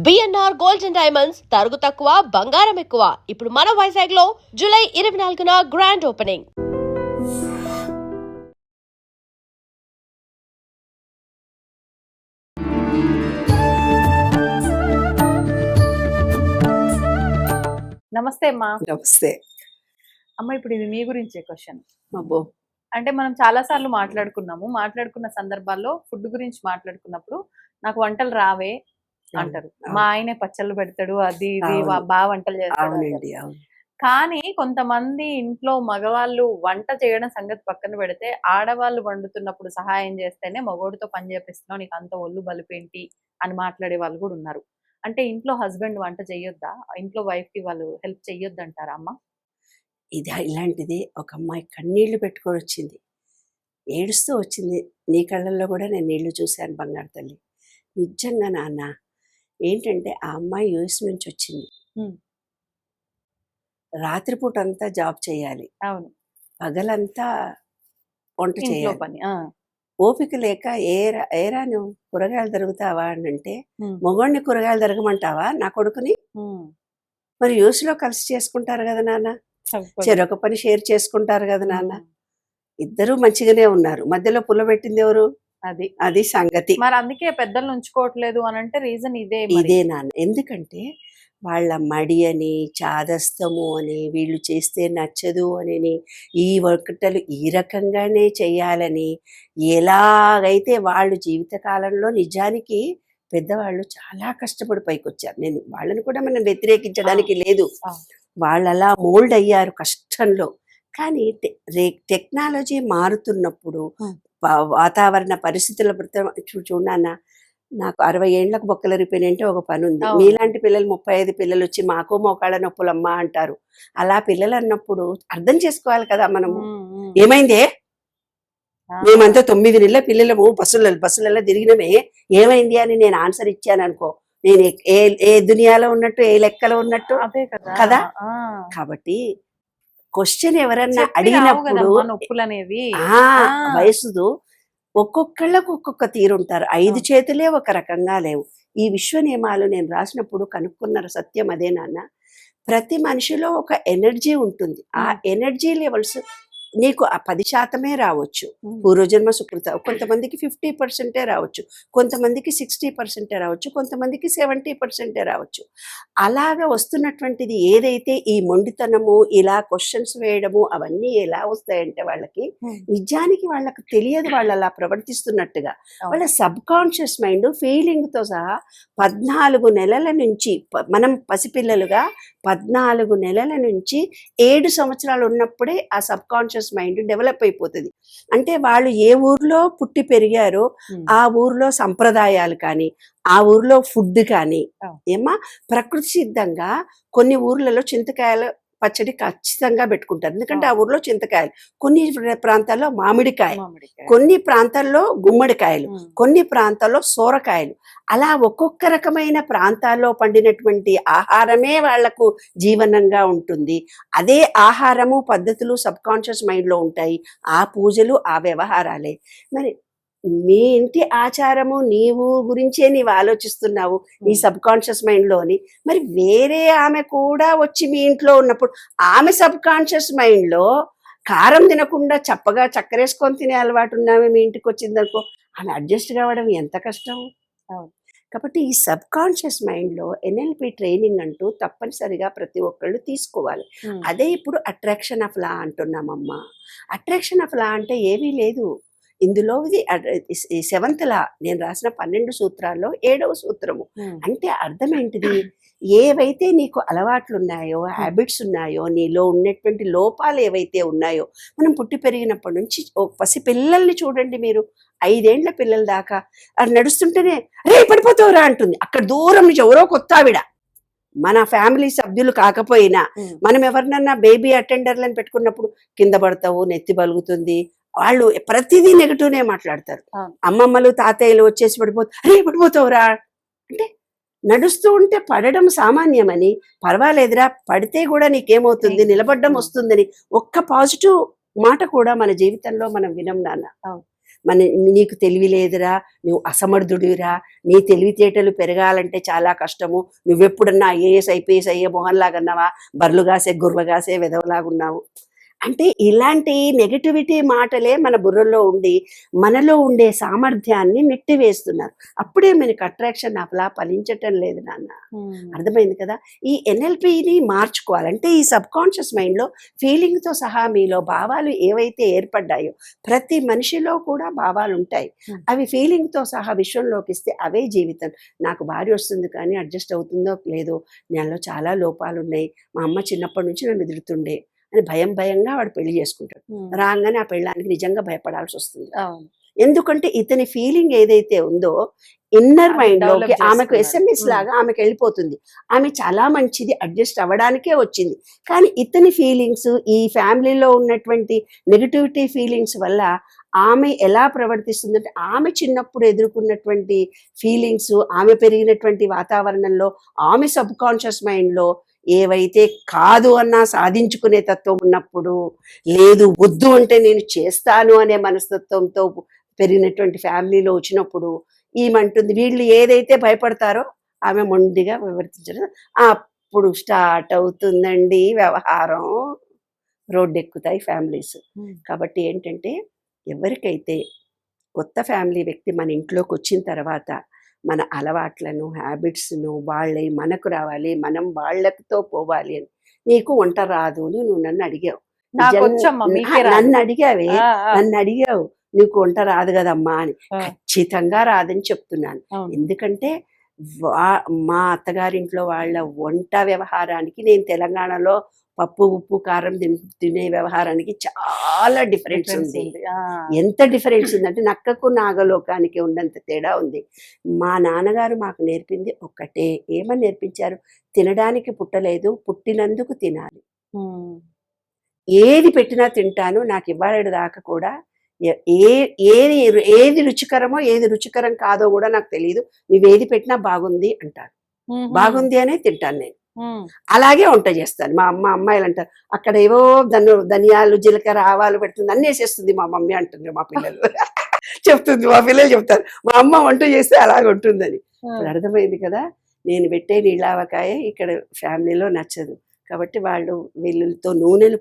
BNR gold and diamonds తరుగు తక్కువ బంగారం ఎక్కువ. ఇప్పుడు మన వైజాగ్ లో జూలై 24న గ్రాండ్ ఓపెనింగ్. నమస్తే అమ్మా. నమస్తే అమ్మ, ఇప్పుడు ఇది మీ గురించే క్వశ్చన్. అబ్బో. అంటే మనం చాలా సార్లు మాట్లాడుకున్న సందర్భాల్లో ఫుడ్ గురించి మాట్లాడుకున్నప్పుడు నాకు వంటలు రావే అంటారు. మా ఆయనే పచ్చళ్ళు పెడతాడు, అది ఇది బాగా వంటలు చేస్తాడు. కానీ కొంతమంది ఇంట్లో మగవాళ్ళు వంట చేయడం సంగతి పక్కన పెడితే ఆడవాళ్ళు వండుతున్నప్పుడు సహాయం చేస్తేనే మగోడితో పని చేపిస్తున్నావు, నీకు అంత ఒళ్ళు బలిపేంటి అని మాట్లాడే వాళ్ళు కూడా ఉన్నారు. అంటే ఇంట్లో హస్బెండ్ వంట చేయొద్దా? ఇంట్లో వైఫ్ కి వాళ్ళు హెల్ప్ చెయ్యొద్దు అంటారా అమ్మ? ఇలాంటిది ఒక అమ్మాయి కన్నీళ్లు పెట్టుకొని వచ్చింది, ఏడుస్తూ వచ్చింది. నీ కళ్ళల్లో కూడా నేను నీళ్లు చూశాను బంగారు తల్లి. నిజంగా నాన్న, ఏంటంటే ఆ అమ్మాయి యూఎస్ నుంచి వచ్చింది. రాత్రిపూట అంతా జాబ్ చేయాలి, అవును, పగలంతా వంట చేయాలి. పని ఓపిక లేక ఏరా నువ్వు కూరగాయలు తరుగుతావా అని అంటే, మొగోడిని కూరగాయలు తరగమంటావా నా కొడుకుని? మరి యూఎస్ లో కలిసి చేసుకుంటారు కదా నాన్న, చెరొక పని షేర్ చేసుకుంటారు కదా నాన్న. ఇద్దరు మంచిగానే ఉన్నారు, మధ్యలో పుల్ల పెట్టింది ఎవరు? అది సంగతి. మరి అందుకే పెద్దలు ఉంచుకోవట్లేదు అని అంటే రీజన్ ఇదే నాన్న. ఎందుకంటే వాళ్ళ మడి అని, చాదస్తము అని, వీళ్ళు చేస్తే నచ్చదు అని, ఈ వంటలు ఈ రకంగానే చేయాలని, ఎలాగైతే వాళ్ళు జీవితకాలంలో నిజానికి పెద్దవాళ్ళు చాలా కష్టపడి పైకి వచ్చారు. నేను వాళ్ళని కూడా మనం వ్యతిరేకించడానికి లేదు, వాళ్ళు అలా మోల్డ్ అయ్యారు కష్టంలో. కానీ టెక్నాలజీ మారుతున్నప్పుడు, వాతావరణ పరిస్థితుల చూడన్నా, నాకు 60 ఏళ్లకు బొక్కలు రిపోయినంటే ఒక పని ఉంది. మీలాంటి పిల్లలు 35 పిల్లలు వచ్చి మాకు మోకాళ్ళ నొప్పులమ్మా అంటారు. అలా పిల్లలు అన్నప్పుడు అర్థం చేసుకోవాలి కదా మనము. ఏమైందే, మేమంతా 9 నెలల పిల్లలము బస్సులలో తిరిగినమే, ఏమైంది అని నేను ఆన్సర్ ఇచ్చాను అనుకో, నేను ఏ దునియాలో ఉన్నట్టు, ఏ లెక్కలో ఉన్నట్టు కదా. కాబట్టి క్వశ్చన్ ఎవరన్నా అడిగినప్పుడు వయసుదు ఒక్కొక్కళ్ళకు ఒక్కొక్క తీరుంటారు. 5 చేతులే ఒక రకంగా లేవు. ఈ విశ్వ నియమాలు నేను రాసినప్పుడు కనుక్కున్న సత్యం అదే నాన్న. ప్రతి మనిషిలో ఒక ఎనర్జీ ఉంటుంది. ఆ ఎనర్జీ లెవెల్స్ నీకు 10% రావచ్చు, పూర్వజన్మ సుకృత. కొంతమందికి 50% రావచ్చు, కొంతమందికి 60% రావచ్చు, కొంతమందికి 70% రావచ్చు. అలాగా వస్తున్నటువంటిది ఏదైతే ఈ మొండితనము, ఇలా క్వశ్చన్స్ వేయడము, అవన్నీ ఎలా వస్తాయంటే వాళ్ళకి నిజానికి వాళ్ళకి తెలియదు వాళ్ళు అలా ప్రవర్తిస్తున్నట్టుగా. వాళ్ళ సబ్ కాన్షియస్ మైండ్ ఫీలింగ్తో సహా 14 నెలల నుంచి, మనం పసిపిల్లలుగా 14 నెలల నుంచి 7 సంవత్సరాలు ఉన్నప్పుడే ఆ సబ్ కాన్షియస్ మైండ్ డెవలప్ అయిపోతుంది. అంటే వాళ్ళు ఏ ఊర్లో పుట్టి పెరిగారో ఆ ఊర్లో సంప్రదాయాలు కానీ, ఆ ఊర్లో ఫుడ్ కానీ, ప్రకృతి సిద్ధంగా కొన్ని ఊర్లలో చింతకాయలు పచ్చడి ఖచ్చితంగా పెట్టుకుంటారు, ఎందుకంటే ఆ ఊర్లో చింతకాయలు. కొన్ని ప్రాంతాల్లో మామిడికాయ, కొన్ని ప్రాంతాల్లో గుమ్మడికాయలు, కొన్ని ప్రాంతాల్లో సోరకాయలు. అలా ఒక్కొక్క రకమైన ప్రాంతాల్లో పండినటువంటి ఆహారమే వాళ్లకు జీవనంగా ఉంటుంది. అదే ఆహారము, పద్ధతులు సబ్ కాన్షియస్ మైండ్లో ఉంటాయి. ఆ పూజలు, ఆ వ్యవహారాలే. మరి మీ ఇంటి ఆచారము నీవు గురించే నీవు ఆలోచిస్తున్నావు నీ సబ్ కాన్షియస్ మైండ్లోని. మరి వేరే ఆమె కూడా వచ్చి మీ ఇంట్లో ఉన్నప్పుడు ఆమె సబ్ కాన్షియస్ మైండ్లో కారం తినకుండా చప్పగా చక్కెరేసుకొని తినే అలవాటు ఉన్నామే మీ ఇంటికి వచ్చిందనుకో, ఆమె అడ్జస్ట్ కావడం ఎంత కష్టం. కాబట్టి ఈ సబ్ కాన్షియస్ మైండ్లో ఎన్ఎల్పి ట్రైనింగ్ అంటూ తప్పనిసరిగా ప్రతి ఒక్కళ్ళు తీసుకోవాలి. అదే ఇప్పుడు అట్రాక్షన్ ఆఫ్ లా అంటున్నామమ్మా. అట్రాక్షన్ ఆఫ్ లా అంటే ఏమీ లేదు ఇందులో. ఇది 7th లా, నేను రాసిన 12 సూత్రాల్లో 7వ సూత్రము. అంటే అర్థం ఏంటిది? ఏవైతే నీకు అలవాట్లు ఉన్నాయో, హ్యాబిట్స్ ఉన్నాయో, నీలో ఉన్నటువంటి లోపాలు ఏవైతే ఉన్నాయో, మనం పుట్టి పెరిగినప్పటి నుంచి పసి పిల్లల్ని చూడండి మీరు, 5 ఏళ్ల పిల్లల దాకా అది నడుస్తుంటేనే రే పడిపోతావురా అంటుంది. అక్కడ దూరం నుంచి ఎవరో కొత్త ఆవిడ, మన ఫ్యామిలీ సభ్యులు కాకపోయినా, మనం ఎవరినన్నా బేబీ అటెండర్లను పెట్టుకున్నప్పుడు కింద పడతావు, నెత్తి బలుగుతుంది, వాళ్ళు ప్రతిదీ నెగటివ్నే మాట్లాడతారు. అమ్మమ్మలు తాతయ్యలు వచ్చేసి పడిపోతావురా అంటే, నడుస్తూ ఉంటే పడడం సామాన్యమని, పర్వాలేదురా పడితే కూడా నీకేమవుతుంది, నిలబడ్డం వస్తుందని ఒక్క పాజిటివ్ మాట కూడా మన జీవితంలో మనం వినం నాన్న. నీకు తెలివి లేదురా, నువ్వు అసమర్థుడిరా, నీ తెలివితేటలు పెరగాలంటే చాలా కష్టము, నువ్వెప్పుడన్నా ఐఏఎస్ ఐపీఎస్ అయ్యే మొహన్లాగన్నావా, బర్లుగాసే గుర్రగాసే వెదవలాగున్నావు అంటే ఇలాంటి నెగటివిటీ మాటలే మన బుర్రలో ఉండి మనలో ఉండే సామర్థ్యాన్ని నెట్టివేస్తున్నారు. అప్పుడే మనకి అట్రాక్షన్ అలా ఫలించటం లేదు నాన్న. అర్థమైంది కదా. ఈ ఎన్ఎల్పిని మార్చుకోవాలంటే ఈ సబ్ కాన్షియస్ మైండ్లో ఫీలింగ్తో సహా మీలో భావాలు ఏవైతే ఏర్పడ్డాయో, ప్రతి మనిషిలో కూడా భావాలు ఉంటాయి. అవి ఫీలింగ్తో సహా విశ్వంలోకి ఇస్తే అవే జీవితం. నాకు భార్య వస్తుంది కానీ అడ్జస్ట్ అవుతుందో లేదో, నాలో చాలా లోపాలు ఉన్నాయి, మా అమ్మ చిన్నప్పటి నుంచి నన్ను ఎదురుతుండే అని భయంగా వాడు పెళ్లి చేసుకుంటాడు. రాగానే ఆ పెళ్ళానికి నిజంగా భయపడాల్సి వస్తుంది. ఎందుకంటే ఇతని ఫీలింగ్ ఏదైతే ఉందో ఇన్నర్ మైండ్ లోకి ఆమెకు ఎస్ఎంఎస్ లాగా ఆమెకు వెళ్ళిపోతుంది. ఆమె చాలా మంచిది, అడ్జస్ట్ అవ్వడానికే వచ్చింది. కానీ ఇతని ఫీలింగ్స్, ఈ ఫ్యామిలీలో ఉన్నటువంటి నెగటివిటీ ఫీలింగ్స్ వల్ల ఆమె ఎలా ప్రవర్తిస్తుందంటే, ఆమె చిన్నప్పుడు ఎదుర్కొన్నటువంటి ఫీలింగ్స్, ఆమె పెరిగినటువంటి వాతావరణంలో, ఆమె సబ్ కాన్షియస్ మైండ్లో ఏవైతే కాదు అన్నా సాధించుకునే తత్వం ఉన్నప్పుడు, లేదు వద్దు అంటే నేను చేస్తాను అనే మనస్తత్వంతో పెరిగినటువంటి ఫ్యామిలీలో వచ్చినప్పుడు ఈమంటుంది, వీళ్ళు ఏదైతే భయపడతారో ఆమె మొండిగా వివర్తించడం. అప్పుడు స్టార్ట్ అవుతుందండి వ్యవహారం, రోడ్డెక్కుతాయి ఫ్యామిలీస్. కాబట్టి ఏంటంటే, ఎవరికైతే కొత్త ఫ్యామిలీ వ్యక్తి మన ఇంట్లోకి వచ్చిన తర్వాత మన అలవాట్లను, హ్యాబిట్స్ను వాళ్ళే మనకు రావాలి, మనం వాళ్ళతో పోవాలి అని. నీకు వంట రాదు అని నువ్వు నన్ను అడిగావు, నన్ను అడిగావు నీకు వంట రాదు కదమ్మా అని. ఖచ్చితంగా రాదని చెప్తున్నాను. ఎందుకంటే మా అత్తగారింట్లో వాళ్ళ వంట వ్యవహారానికి, నేను తెలంగాణలో పప్పు ఉప్పు కారం తినే వ్యవహారానికి చాలా డిఫరెన్స్ ఉంది. ఎంత డిఫరెన్స్ ఉందంటే నక్కకు నాగలోకానికి ఉన్నంత తేడా ఉంది. మా నాన్నగారు మాకు నేర్పింది ఒక్కటే. ఏమని నేర్పించారు? తినడానికి పుట్టలేదు, పుట్టినందుకు తినాలి. ఏది పెట్టినా తింటాను, నాకు ఇవ్వాలడు దాకా కూడా ఏది రుచికరమో ఏది రుచికరం కాదో కూడా నాకు తెలియదు, నువ్వేది పెట్టినా బాగుంది అంటారు. బాగుంది అనే తింటాను నేను. అలాగే వంట చేస్తాను. మా అమ్మాయిలు అంటారు, అక్కడ ఏవో ధనియాలు జీలకర్ర ఆవాలు పెడుతుంది, అన్నీ వేసేస్తుంది మా మమ్మీ అంటుంది. మా పిల్లలు చెప్తుంది, మా పిల్లలు చెప్తారు, మా అమ్మ వంట చేస్తే అలాగ ఉంటుందని. అర్థమైంది కదా. నేను పెట్టే నీళ్ళావకాయ ఇక్కడ ఫ్యామిలీలో నచ్చదు కాబట్టి వాళ్ళు వెల్లుల్లితో నూనెలు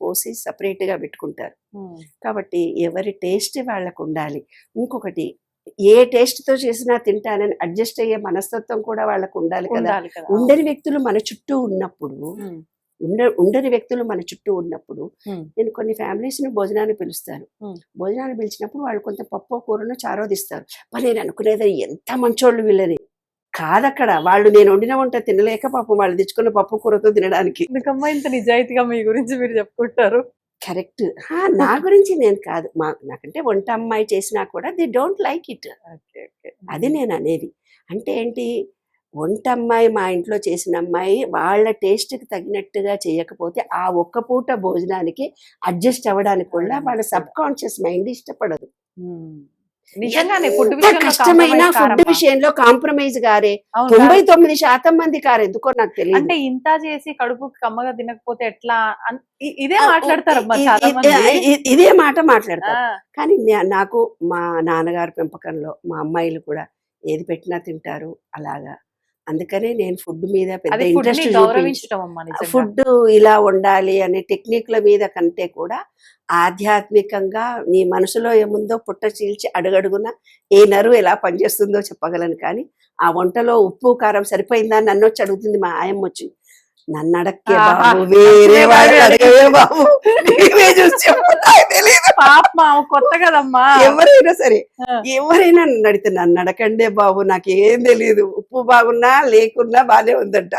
పోసి సపరేట్గా పెట్టుకుంటారు. కాబట్టి ఎవరి టేస్ట్ వాళ్ళకు ఉండాలి. ఇంకొకటి, ఏ టేస్ట్తో చేసినా తింటానని అడ్జస్ట్ అయ్యే మనస్తత్వం కూడా వాళ్ళకు ఉండాలి కదా. ఉండని వ్యక్తులు మన చుట్టూ ఉన్నప్పుడు నేను కొన్ని ఫ్యామిలీస్ని భోజనాన్ని పిలుస్తాను. భోజనాన్ని పిలిచినప్పుడు వాళ్ళు కొంత పప్పు కూరను చారోదిస్తారు. నేను అనుకునేది ఎంత మంచోళ్ళు వీళ్ళని కాదక్కడ. వాళ్ళు నేను వండిన వంట తినలేక పాపం వాళ్ళు తెచ్చుకున్న పప్పు కూరతో తినడానికి. ఇంత నిజాయితీగా మీ గురించి మీరు చెప్పుకుంటారు. కరెక్ట్. నా గురించి నేను కాదు, నాకంటే వంట అమ్మాయి చేసినా కూడా దే డోంట్ లైక్ ఇట్. అది నేను అనేది. అంటే ఏంటి, వంట అమ్మాయి మా ఇంట్లో చేసిన అమ్మాయి వాళ్ళ టేస్ట్కి తగినట్టుగా చేయకపోతే ఆ ఒక్క పూట భోజనానికి అడ్జస్ట్ అవ్వడానికి కూడా వాళ్ళ సబ్ కాన్షియస్ మైండ్ ఇష్టపడదు. కష్టమైన ఫుడ్ విషయంలో కాంప్రమైజ్ గారే 99% మంది కారు. ఎందుకో నాకు తెలియదు. అంటే ఇంత చేసి కడుపు కమ్మగా తినకపోతే ఎట్లా, ఇదే మాట్లాడతారు, ఇదే మాట మాట్లాడతారు. కానీ నాకు మా నాన్నగారు పెంపకంలో మా అమ్మాయిలు కూడా ఏది పెట్టినా తింటారు అలాగా. అందుకనే నేను ఫుడ్ మీద పెద్ద ఇంట్రెస్ట్ చూపించడం, ఫుడ్ ఇలా ఉండాలి అనే టెక్నిక్ల మీద కంటే కూడా ఆధ్యాత్మికంగా నీ మనసులో ఏముందో పుట్ట చీల్చి అడుగడుగున ఏ నరు ఎలా పనిచేస్తుందో చెప్పగలను. కానీ ఆ వంటలో ఉప్పు కారం సరిపోయిందా నన్ను వచ్చి అడుగుతుంది మా ఆయమ్మ వచ్చి. నన్ను అడక్కే బాబు, వేరే వాళ్ళు అడగవే బాబు, కొత్త కదమ్మా. ఎవరైనా సరే ఎవరైనా నన్ను అడిగితే నన్ను అడకండే బాబు, నాకేం తెలియదు, ఉప్పు బాగున్నా లేకున్నా బానే ఉందంట.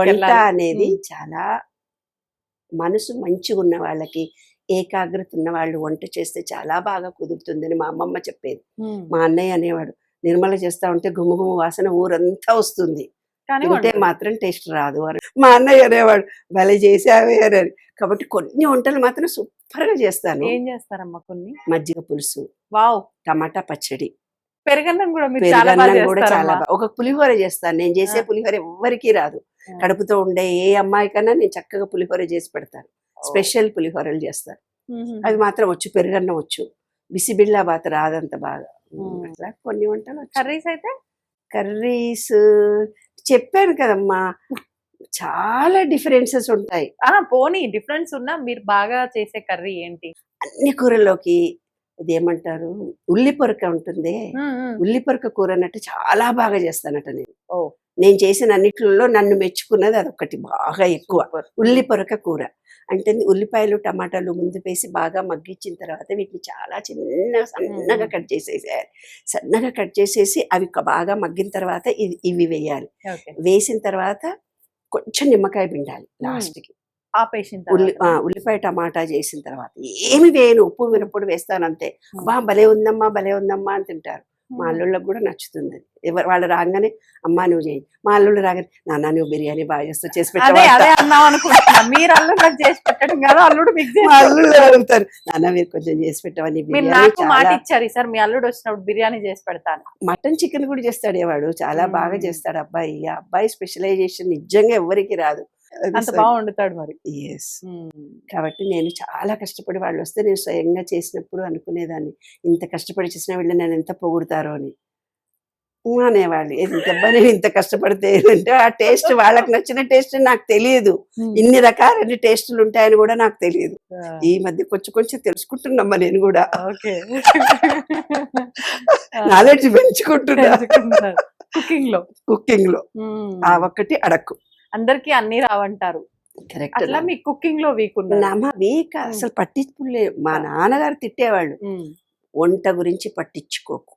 వంట అనేది చాలా మనసు మంచిగా ఉన్న వాళ్ళకి, ఏకాగ్రత ఉన్న వాళ్ళు వంట చేస్తే చాలా బాగా కుదురుతుందని మా అమ్మమ్మ చెప్పేది. మా అన్నయ్య అనేవాడు, నిర్మల చేస్తా ఉంటే గుమగుమ వాసన ఊరంతా వస్తుంది, తింటే మాత్రం టేస్ట్ రాదు అని. మా అన్నయ్య అనేవాడు, భలే చేసావే అని. కాబట్టి కొన్ని వంటలు మాత్రం సూపర్ గా చేస్తాను. ఏం చేస్తారమ్మా? కొన్ని మజ్జిగ పులుసు, వావ్, టమాటా పచ్చడి, పెరుగన్నం కూడా చాలా బాగా. ఒక పులిహోర చేస్తాను. నేను చేసే పులిహోర ఎవ్వరికీ రాదు. కడుపుతో ఉండే ఏ అమ్మాయికన్నా నేను చక్కగా పులిహోర చేసి పెడతాను. స్పెషల్ పులిహోరలు చేస్తాను. అది మాత్రం వచ్చు. పెరుగన్నం వచ్చు, బిసిబిళ్ళా బాత్ రాదంత బాగా. అట్లా కొన్ని వంటలు వచ్చు. కర్రీస్ అయితే కర్రీస్ చెప్పాను కదమ్మా, చాలా డిఫరెన్సెస్ ఉంటాయి. పోనీ డిఫరెన్స్ ఉన్నా మీరు బాగా చేసే కర్రీ ఏంటి? అన్ని కూరల్లోకి ఇదేమంటారు, ఉల్లి పొరక ఉంటుంది, ఉల్లి పొరక కూర అన్నట్టు చాలా బాగా చేస్తానట నేను. నేను చేసిన అన్నిట్లలో నన్ను మెచ్చుకున్నది అదొకటి బాగా ఎక్కువ, ఉల్లి పొరక కూర. అంటే ఉల్లిపాయలు టమాటాలు ముందు వేసి బాగా మగ్గించిన తర్వాత వీటిని చాలా సన్నగా కట్ చేసేసేయాలి. సన్నగా కట్ చేసేసి అవి బాగా మగ్గిన తర్వాత ఇవి వేయాలి. వేసిన తర్వాత కొంచెం నిమ్మకాయ పిండాలి లాస్ట్కి. ఉల్లిపాయ టమాటా చేసిన తర్వాత ఏమి వేయను, ఉప్పు మిరప్పుడు వేస్తాను అంతే. బా భలే ఉందమ్మా భలే ఉందమ్మా అని తింటారు. మా అల్లుళ్ళకి కూడా నచ్చుతుంది. వాళ్ళు రాగానే అమ్మా నువ్వు చేయి, మా అల్లుళ్ళు రాగానే నాన్న నువ్వు బిర్యానీ బాగా చేస్తావు చేసి పెట్టావు. అల్లుళ్ళు అడుగుతారు, నాన్న మీరు కొంచెం చేసి పెట్టావని. మాట ఇచ్చారు సార్, మీ అల్లుడు వచ్చినప్పుడు బిర్యానీ చేసి పెడతాను. మటన్ చికెన్ కూడా చేస్తాడు వాడు, చాలా బాగా చేస్తాడు అబ్బాయి. ఆ అబ్బాయి స్పెషలైజేషన్ నిజంగా ఎవరికి రాదు, అంత బాగా వండుతాడు మరి. ఎస్. కాబట్టి నేను చాలా కష్టపడి వాళ్ళు వస్తే నేను స్వయంగా చేసినప్పుడు అనుకునేదాన్ని, ఇంత కష్టపడి చేసిన వీళ్ళు నేను ఎంత పొగుడతారో అని అనేవాళ్ళు. నేను ఇంత కష్టపడితే అంటే ఆ టేస్ట్ వాళ్ళకి నచ్చిన టేస్ట్ నాకు తెలియదు, ఇన్ని రకాలైన టేస్టులు ఉంటాయని కూడా నాకు తెలియదు. ఈ మధ్య కొంచెం కొంచెం తెలుసుకుంటున్నామ్మా నేను కూడా, నాలెడ్జ్ పెంచుకుంటున్నా కుకింగ్ లో. ఆ ఒక్కటి అడక్కు, అందరికి అన్ని రావంటారు. అట్లా మీ కుకింగ్ లో వీక్ వీక్ అసలు పట్టించుకులే. మా నాన్నగారు తిట్టేవాళ్ళు, వంట గురించి పట్టించుకోకు,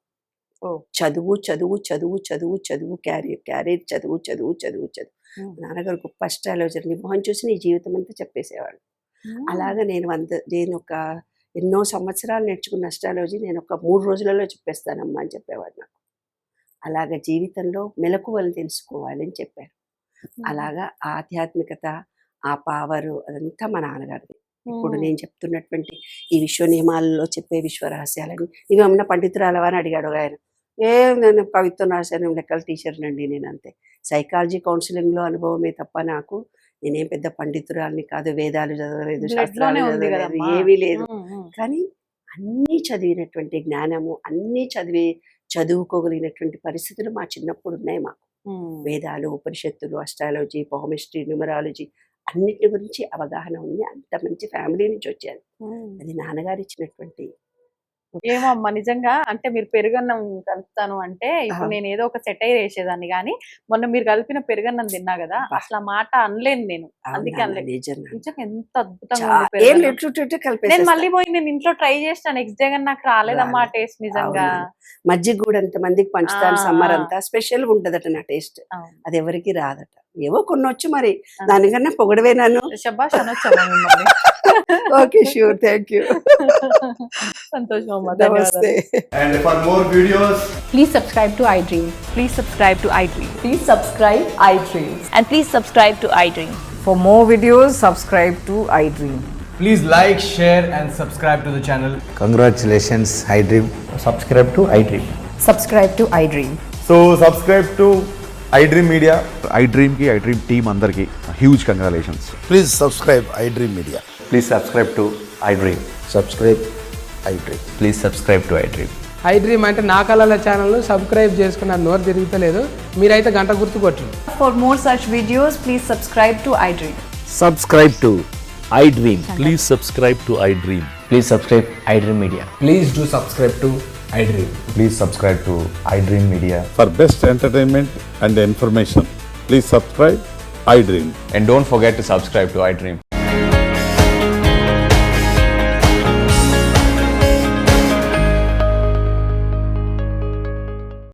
చదువు చదువు చదువు చదువు చదువు, క్యారియర్ చదువు చదువు చదువు చదువు. నాన్నగారు గొప్ప అస్ట్రాలజర్, నీ మొహం చూసి నీ జీవితం అంతా చెప్పేసేవాళ్ళు. అలాగా నేను ఒక ఎన్నో సంవత్సరాలు నేర్చుకున్న అస్ట్రాలజీ నేను ఒక 3 రోజులలో చెప్పేస్తానమ్మా అని చెప్పేవాడు నాకు. అలాగా జీవితంలో మెలకువలు తెలుసుకోవాలని చెప్పారు. అలాగా ఆధ్యాత్మికత, ఆ పవరు అదంతా మా నాన్నగారిది. ఇప్పుడు నేను చెప్తున్నటువంటి ఈ విశ్వ నియమాలలో చెప్పే విశ్వ రహస్యాలని ఇవేమన్నా పండితురాలవా అని అడిగాడు ఆయన. నేను కవిత్వం రాశాను, లెక్కల టీచర్ నండి నేను, అంతే. సైకాలజీ కౌన్సిలింగ్లో అనుభవమే తప్ప నాకు నేనేం పెద్ద పండితురాలని కాదు, వేదాలు చదవలేదు, శాస్త్రాలు చదవలేదు, ఏమీ లేదు. కానీ అన్నీ చదివినటువంటి జ్ఞానము, అన్నీ చదువుకోగలిగినటువంటి పరిస్థితులు మా చిన్నప్పుడు ఉన్నాయి మాకు. వేదాలు, ఉపనిషత్తులు, అస్ట్రాలజీ, పామిస్ట్రీ, న్యూమరాలజీ అన్నిటి గురించి అవగాహన ఉంది. అంత మంచి ఫ్యామిలీ నుంచి వచ్చాను. అది నాన్నగారు ఇచ్చినటువంటి. ఏమో అమ్మ, నిజంగా అంటే మీరు పెరుగన్నం కలుపుతాను అంటే ఇప్పుడు నేను ఏదో ఒక సెటైర్ వేసేదాన్ని, కానీ మొన్న మీరు కలిపిన పెరుగన్నం తిన్నా కదా, అసలు ఆ మాట అనలేను నేను. అందుకే అనలేదు. నిజంగా ఎంత అద్భుతంగా నేను మళ్ళీ పోయి నేను ఇంట్లో ట్రై చేసిన నెక్స్ట్ డే, కానీ నాకు రాలేదమ్మా ఆ టేస్ట్. నిజంగా మజ్జిగ కూడా అంత మందికి పంచుతాను, సమ్మర్ అంతా స్పెషల్ గా ఉంటదట నా టేస్ట్. అది ఎవరికి రాదట, ఏవో కొన్ని వచ్చు, మరి దానికన్నా పొగడవే నన్ను. శబాష్ అనొచ్చమ్మా మిమ్మల్ని. Okay, sure, thank you. సంతోషం అమ్మా, నమస్తే. And for more videos, Please subscribe to iDream. Please subscribe to iDream. Please subscribe iDream. And please subscribe to iDream. For more videos, subscribe to iDream. please like, share and subscribe to the channel. Congratulations, iDream. Subscribe to iDream. Subscribe to iDream. So subscribe to iDream Media. iDream ki iDream team andarki huge congratulations. Please subscribe iDream Media. Please subscribe to iDream. Subscribe iDream. Please subscribe to iDream. iDream అంటే నా కళల ఛానల్ను subscribe చేసుకున్న నోరు తిరుగుతలేదు, మీరైతే గంట గుర్తు కొట్టండి. For more such videos, please subscribe to iDream. Subscribe to iDream. Please subscribe to iDream. Please subscribe iDream Media. Please do subscribe to iDream. Please subscribe to iDream Media. For best entertainment and information, please subscribe iDream. And don't forget to subscribe to iDream.